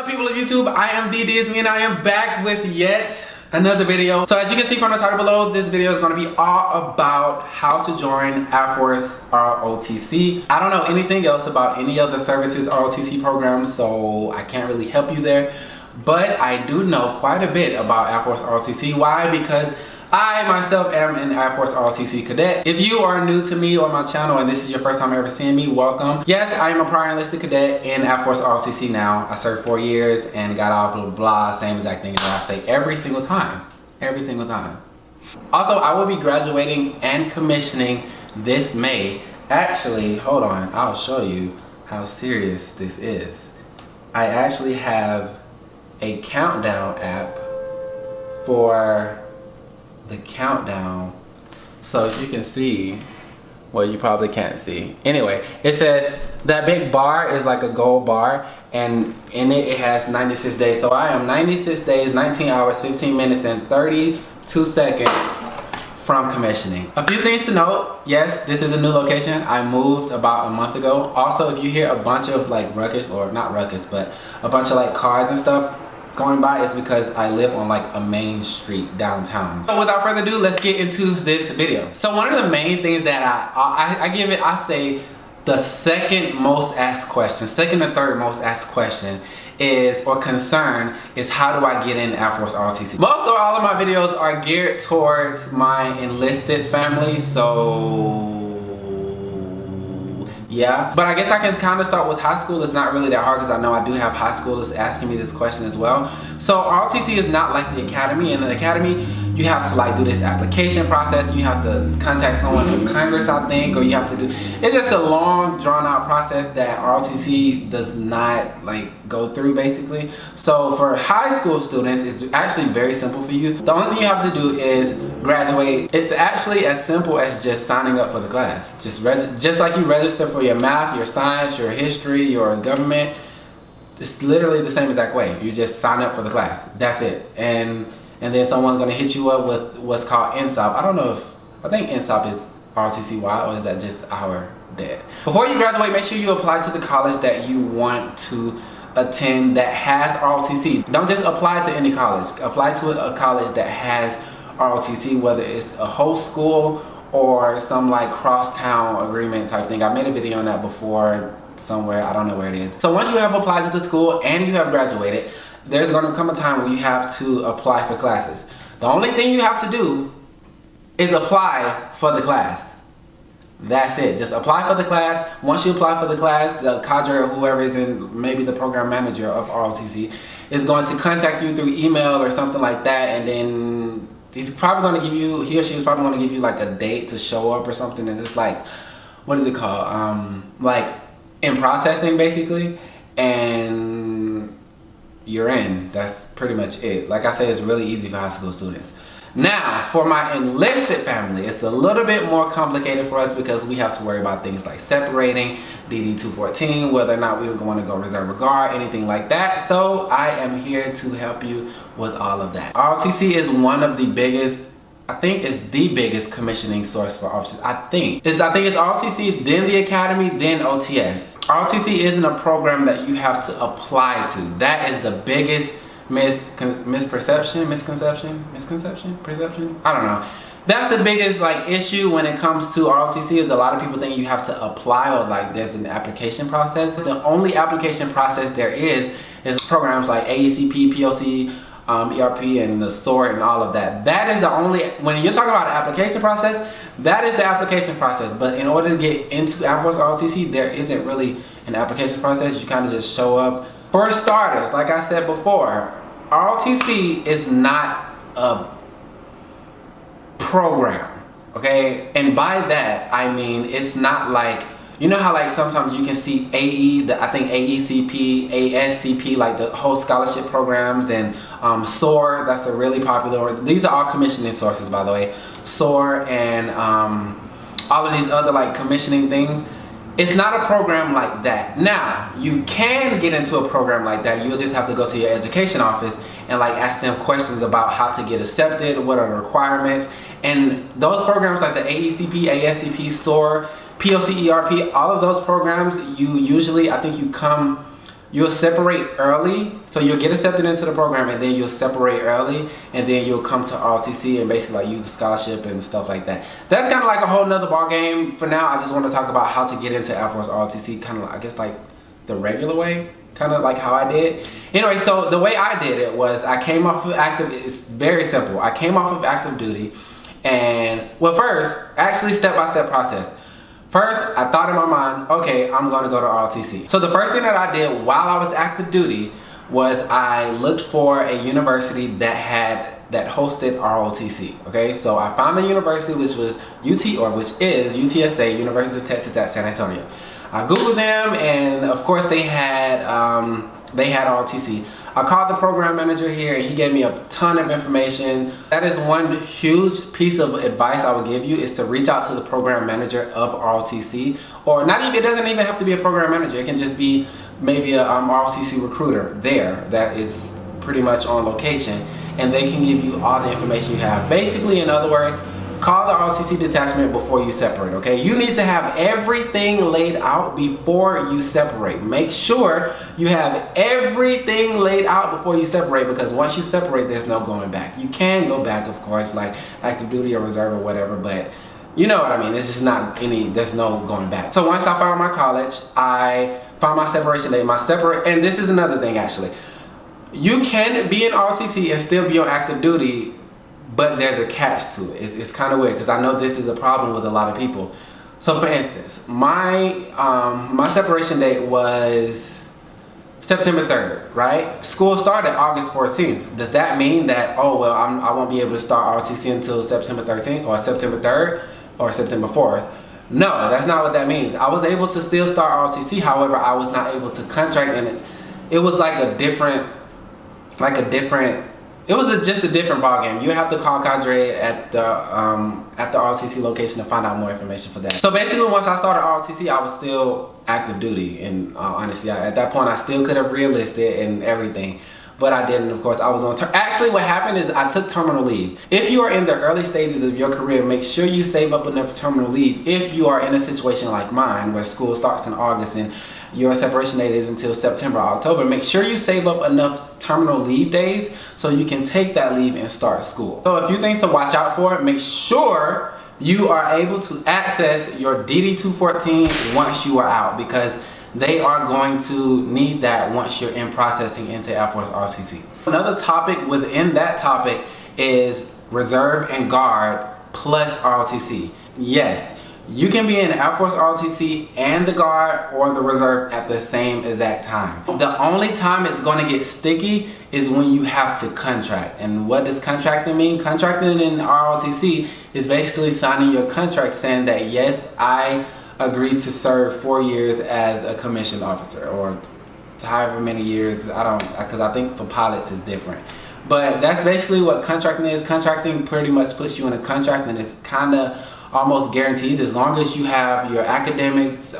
people of YouTube? I am DD, it's me, and I am back with yet another video. So as you can see from the title below, this video is going to be all about how to join Air Force ROTC. I don't know anything else about any other services ROTC programs, so I can't really help you there. But I do know quite a bit about Air Force ROTC. Why? Because I myself am an Air Force ROTC cadet. If you are new to me or my channel and this is your first time ever seeing me, welcome. Yes, I am a prior enlisted cadet in Air Force ROTC now. I served 4 years and got off, blah, blah, blah, same exact thing that I say every single time. Every single time. Also, I will be graduating and commissioning this May. Actually, hold on, I'll show you how serious this is. I actually have a countdown app for the countdown, so if you can see, well, you probably can't see. Anyway, it says that big bar is like a gold bar, and in it has 96 days. So I am 96 days, 19 hours, 15 minutes, and 32 seconds from commissioning. A few things to note. Yes, this is a new location. I moved about a month ago. Also, if you hear a bunch of like ruckus, or not ruckus, but a bunch of like cars and stuff going by, is because I live on like a main street downtown. So without further ado, let's get into this video. So one of the main things that I say the second most asked question, second or third most asked question is, or concern, is how do I get in Air Force ROTC? Most or all of my videos are geared towards my enlisted family, so yeah, but I guess I can kind of start with high school. It's not really that hard because I know I do have high schoolers asking me this question as well. So ROTC is not like the academy. In the academy, you have to like do this application process. You have to contact someone in Congress, I think, or you have to do, it's just a long drawn out process that ROTC does not like go through basically. So for high school students, it's actually very simple for you. The only thing you have to do is graduate. It's actually as simple as just signing up for the class. Just like you register for your math, your science, your history, your government. It's literally the same exact way. You just sign up for the class. That's it. And then someone's gonna hit you up with what's called NSTOP. I don't know if, I think NSTOP is ROTC-wide, or is that just our dad? Before you graduate, make sure you apply to the college that you want to attend that has ROTC. Don't just apply to any college. Apply to a college that has ROTC, whether it's a whole school or some like cross-town agreement type thing. I made a video on that before somewhere, I don't know where it is. So once you have applied to the school and you have graduated, there's going to come a time where you have to apply for classes. The only thing you have to do is apply for the class. That's it. Just apply for the class. Once you apply for the class, the cadre or whoever is in, maybe the program manager of ROTC, is going to contact you through email or something like that, and then he's probably going to give you, he or she is probably going to give you like a date to show up or something, and it's like, what is it called? Like in processing basically, and you're in. That's pretty much it. Like I said, it's really easy for high school students. Now, for my enlisted family, it's a little bit more complicated for us because we have to worry about things like separating, DD-214, whether or not we were going to go reserve or guard, anything like that. So I am here to help you with all of that. ROTC is one of the biggest, I think it's the biggest commissioning source for officers. I think it's ROTC, then the academy, then OTS. ROTC isn't a program that you have to apply to. That is the biggest misconception, I don't know. That's the biggest like issue when it comes to ROTC, is a lot of people think you have to apply, or like there's an application process. The only application process there is programs like AECP, POC, ERP, and the SOAR and all of that. That is the only, when you're talking about an application process, that is the application process. But in order to get into Air Force ROTC, there isn't really an application process. You kind of just show up. For starters, like I said before, ROTC is not a program, okay? And by that, I mean, it's not like, you know how like sometimes you can see I think AECP, ASCP, like the whole scholarship programs, and SOAR, that's a really popular, these are all commissioning sources, by the way. SOAR and all of these other like commissioning things. It's not a program like that. Now, you can get into a program like that. You'll just have to go to your education office and like ask them questions about how to get accepted, what are the requirements. And those programs like the AECP, ASCP, SOAR, POC, ERP, all of those programs, you usually, I think you come you'll separate early. So you'll get accepted into the program, and then you'll separate early, and then you'll come to ROTC and basically like use a scholarship and stuff like that. That's kind of like a whole nother ball game. For now, I just want to talk about how to get into Air Force ROTC, kind of I guess like the regular way, kind of like how I did. Anyway, so the way I did it was I came off of active. It's very simple. I came off of active duty, and well, first, actually step-by-step process. First, I thought in my mind, okay, I'm gonna go to ROTC. So the first thing that I did while I was active duty was I looked for a university that hosted ROTC. Okay, so I found a university which is UTSA, University of Texas at San Antonio. I googled them, and of course they had ROTC. I called the program manager here, and he gave me a ton of information. That is one huge piece of advice I would give you, is to reach out to the program manager of ROTC, or not even, it doesn't even have to be a program manager. It can just be maybe a ROTC recruiter there that is pretty much on location, and they can give you all the information you have. Basically, in other words, call the ROTC detachment before you separate, okay? You need to have everything laid out before you separate. Make sure you have everything laid out before you separate, because once you separate, there's no going back. You can go back, of course, like active duty or reserve or whatever, but you know what I mean. It's just not there's no going back. So once I found my college, I found my separation date. And this is another thing actually. You can be in ROTC and still be on active duty, but there's a catch to it. It's kind of weird, because I know this is a problem with a lot of people. So for instance, my separation date was September 3rd, right? School started August 14th. Does that mean that, oh well, I won't be able to start ROTC until September 13th or September 3rd or September 4th? No, that's not what that means. I was able to still start ROTC, however, I was not able to contract, and it was like a different, it was just a different ballgame. You have to call Cadre at the ROTC location to find out more information for that. So basically, once I started ROTC, I was still active duty, and honestly, at that point, I still could have re-enlisted and everything, but I didn't. Of course, I was on actually, what happened is I took terminal leave. If you are in the early stages of your career, make sure you save up enough terminal leave. If you are in a situation like mine, where school starts in August and your separation date is until September or October, make sure you save up enough terminal leave days so you can take that leave and start school. So a few things to watch out for. Make sure you are able to access your DD-214 once you are out, because they are going to need that once you're in processing into Air Force ROTC. Another topic within that topic is reserve and guard plus ROTC. Yes, you can be in Air Force ROTC and the guard or the reserve at the same exact time. The only time it's going to get sticky is when you have to contract. And what does contracting mean? Contracting in ROTC is basically signing your contract saying that, yes, I agreed to serve 4 years as a commissioned officer, or however many years, because I think for pilots it's different. But that's basically what contracting is. Contracting pretty much puts you in a contract, and it's kind of almost guaranteed, as long as you have your academics,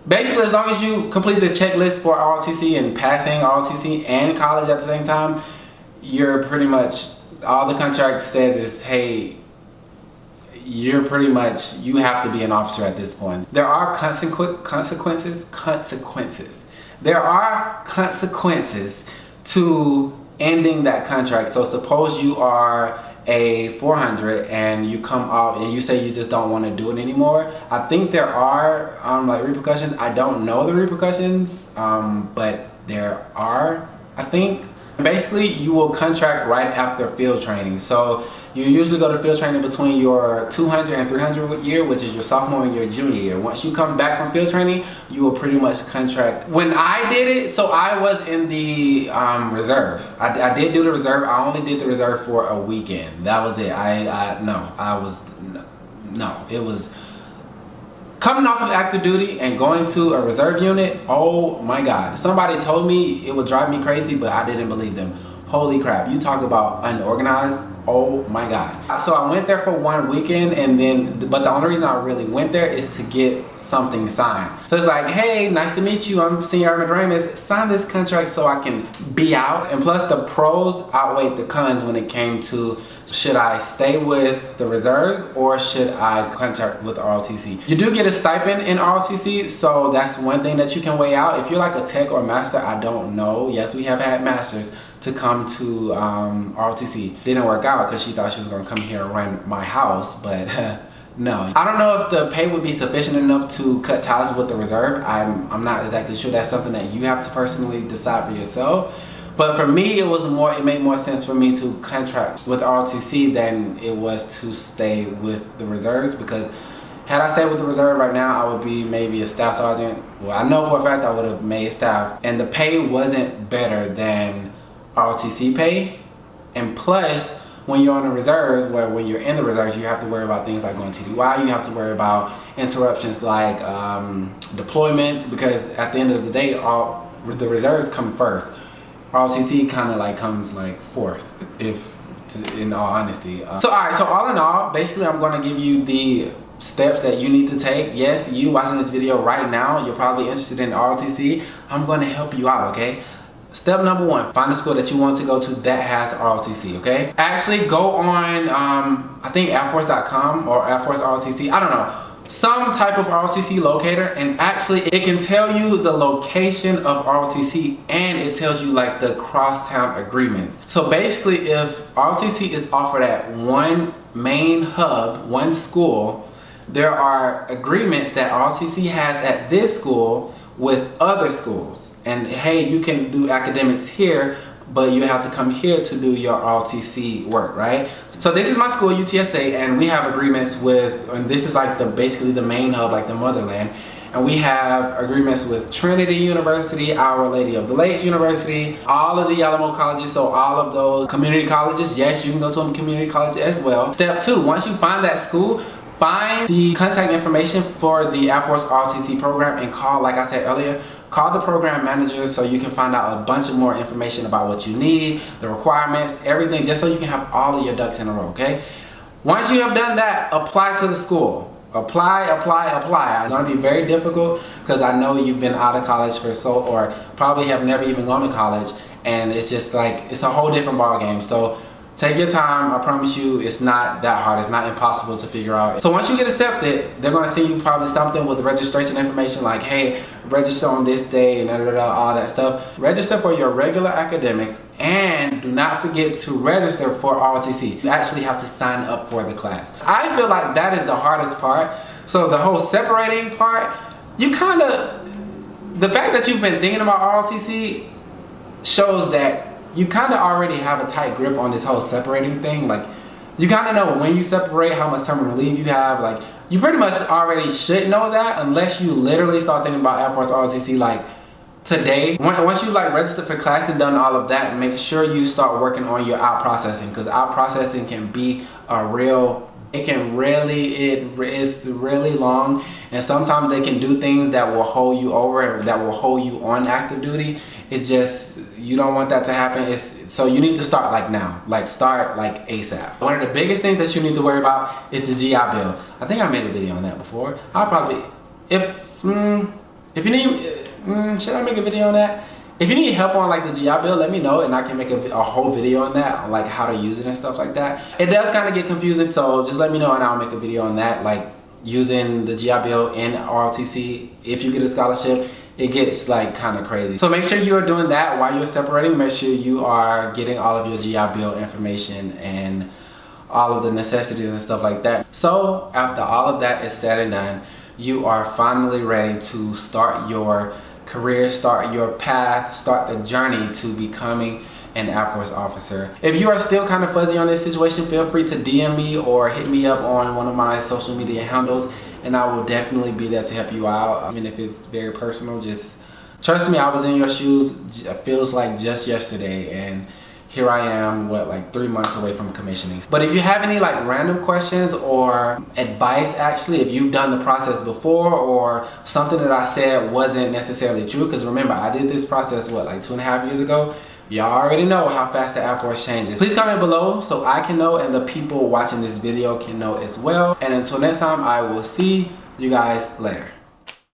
basically as long as you complete the checklist for ROTC and passing ROTC and college at the same time, you're pretty much, all the contract says is, hey, you're pretty much, you have to be an officer at this point. There are consequences. There are consequences to ending that contract. So suppose you are a 400 and you come off and you say you just don't want to do it anymore. I think there are like repercussions. I don't know the repercussions, but there are, I think. Basically, you will contract right after field training. So you usually go to field training between your 200 and 300 year, which is your sophomore and your junior year. Once you come back from field training, you will pretty much contract. When I did it, so I was in the reserve. I did do the reserve. I only did the reserve for a weekend. That was it. It was coming off of active duty and going to a reserve unit. Oh my God. Somebody told me it would drive me crazy, but I didn't believe them. Holy crap. You talk about unorganized. Oh my God. So I went there for one weekend, and then, but the only reason I really went there is to get something signed. So it's like, hey, nice to meet you, I'm Senior Ramis, sign this contract so I can be out. And plus the pros outweighed the cons when it came to, should I stay with the reserves or should I contract with ROTC? You do get a stipend in ROTC, so that's one thing that you can weigh out. If you're like a tech or master, I don't know. Yes, we have had masters to come to ROTC. Didn't work out because she thought she was gonna come here and run my house, but no. I don't know if the pay would be sufficient enough to cut ties with the reserve. I'm not exactly sure. That's something that you have to personally decide for yourself. But for me, it made more sense for me to contract with ROTC than it was to stay with the reserves, because had I stayed with the reserve right now, I would be maybe a staff sergeant. Well, I know for a fact I would have made staff, and the pay wasn't better than ROTC pay. And plus, when you're on the reserves, when you're in the reserves, you have to worry about things like going TDY, you have to worry about interruptions like deployments, because at the end of the day, the reserves come first. ROTC kind of like comes like fourth, in all honesty. So alright, so all in all, basically I'm going to give you the steps that you need to take. Yes, you watching this video right now, you're probably interested in ROTC. I'm going to help you out, okay? Step number one, find a school that you want to go to that has ROTC, okay? Actually go on, I think airforce.com or Air Force ROTC, I don't know. Some type of ROTC locator, and actually it can tell you the location of ROTC, and it tells you like the crosstown agreements. So basically, if ROTC is offered at one main hub, one school, there are agreements that ROTC has at this school with other schools. And hey, you can do academics here, but you have to come here to do your ROTC work, right? So this is my school, UTSA, and we have agreements with, and this is like basically the main hub, like the motherland. And we have agreements with Trinity University, Our Lady of the Lakes University, all of the Alamo colleges, so all of those community colleges. Yes, you can go to a community college as well. Step two, once you find that school, find the contact information for the Air Force ROTC program and call, like I said earlier, call the program manager so you can find out a bunch of more information about what you need, the requirements, everything, just so you can have all of your ducks in a row, okay? Once you have done that, apply to the school. Apply. It's gonna be very difficult because I know you've been out of college or probably have never even gone to college, and it's just like, it's a whole different ball game. So take your time. I promise you, it's not that hard. It's not impossible to figure out. So once you get accepted, they're going to send you probably something with registration information like, hey, register on this day and all that stuff. Register for your regular academics, and do not forget to register for ROTC. You actually have to sign up for the class. I feel like that is the hardest part. So the whole separating part, the fact that you've been thinking about ROTC shows that you kind of already have a tight grip on this whole separating thing. Like, you kind of know when you separate, how much terminal leave you have. Like, you pretty much already should know that, unless you literally start thinking about Air Force ROTC like today. Once you like registered for class and done all of that, make sure you start working on your out processing, because out processing can be it's really long, and sometimes they can do things that will hold you over, that will hold you on active duty. It's just, you don't want that to happen. So you need to start like now, start like ASAP. One of the biggest things that you need to worry about is the GI Bill. I think I made a video on that before. I'll probably, if you need, should I make a video on that? If you need help on like the GI Bill, let me know and I can make a whole video on that, on like how to use it and stuff like that. It does kind of get confusing, so just let me know and I'll make a video on that, like using the GI Bill in ROTC. If you get a scholarship, it gets like kind of crazy. So make sure you are doing that while you're separating. Make sure you are getting all of your GI Bill information and all of the necessities and stuff like that. So after all of that is said and done, you are finally ready to start your career, start your path, start the journey to becoming an Air Force officer. If you are still kind of fuzzy on this situation, feel free to DM me or hit me up on one of my social media handles, and I will definitely be there to help you out. I mean, if it's very personal, just trust me, I was in your shoes. It feels like just yesterday, and here I am, like 3 months away from commissioning. But if you have any like random questions or advice, actually, if you've done the process before or something that I said wasn't necessarily true, because remember, I did this process, like 2.5 years ago. Y'all already know how fast the Air Force changes. Please comment below so I can know and the people watching this video can know as well. And until next time, I will see you guys later.